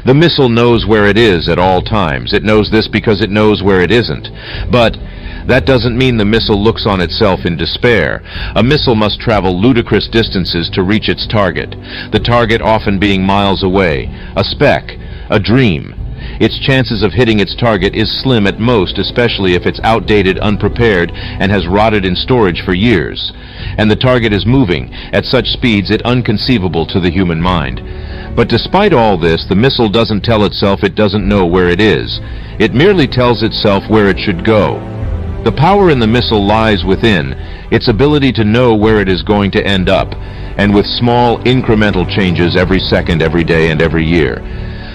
The missile knows where it is at all times. It knows this because it knows where it isn't. But that doesn't mean the missile looks on itself in despair. A missile must travel ludicrous distances to reach its target, the target often being miles away, a speck, a dream. Its chances of hitting its target is slim at most, especially if it's outdated, unprepared, and has rotted in storage for years. And the target is moving at such speeds it's unconceivable to the human mind. But despite all this, the missile doesn't tell itself it doesn't know where it is. It merely tells itself where it should go. The power in the missile lies within its ability to know where it is going to end up, and with small incremental changes every second, every day, and every year.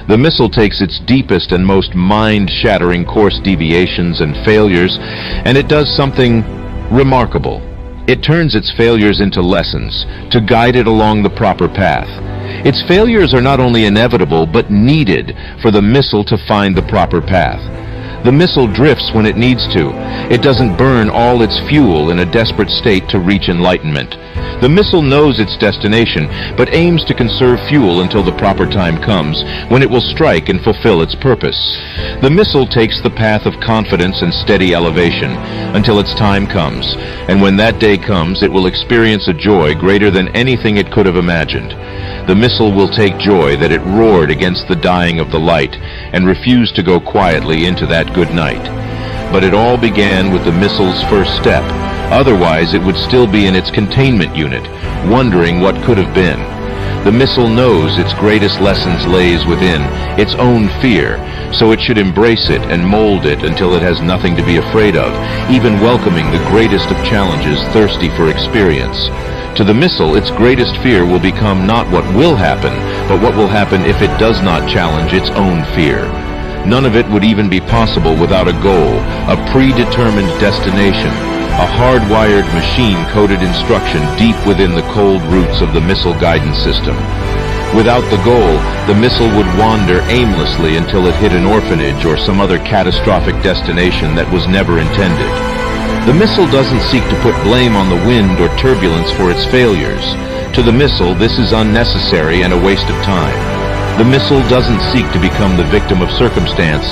The missile takes its deepest and most mind-shattering course deviations and failures, and it does something remarkable. It turns its failures into lessons to guide it along the proper path. Its failures are not only inevitable, but needed for the missile to find the proper path. The missile drifts when it needs to. It doesn't burn all its fuel in a desperate state to reach enlightenment. The missile knows its destination, but aims to conserve fuel until the proper time comes, when it will strike and fulfill its purpose. The missile takes the path of confidence and steady elevation until its time comes, and when that day comes, it will experience a joy greater than anything it could have imagined. The missile will take joy that it roared against the dying of the light and refused to go quietly into that good night. But it all began with the missile's first step. Otherwise, it would still be in its containment unit, wondering what could have been. The missile knows its greatest lessons lays within its own fear, so it should embrace it and mold it until it has nothing to be afraid of, even welcoming the greatest of challenges, thirsty for experience. To the missile, its greatest fear will become not what will happen, but what will happen if it does not challenge its own fear. None of it would even be possible without a goal, a predetermined destination, a hardwired machine-coded instruction deep within the cold roots of the missile guidance system. Without the goal, the missile would wander aimlessly until it hit an orphanage or some other catastrophic destination that was never intended. The missile doesn't seek to put blame on the wind or turbulence for its failures. To the missile, this is unnecessary and a waste of time. The missile doesn't seek to become the victim of circumstance.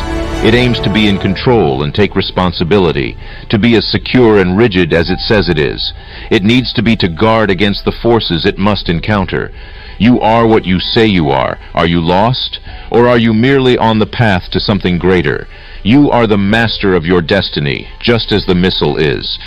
It aims to be in control and take responsibility, to be as secure and rigid as it says it is. It needs to be to guard against the forces it must encounter. You are what you say you are. Are you lost? Or are you merely on the path to something greater? You are the master of your destiny, just as the missile is.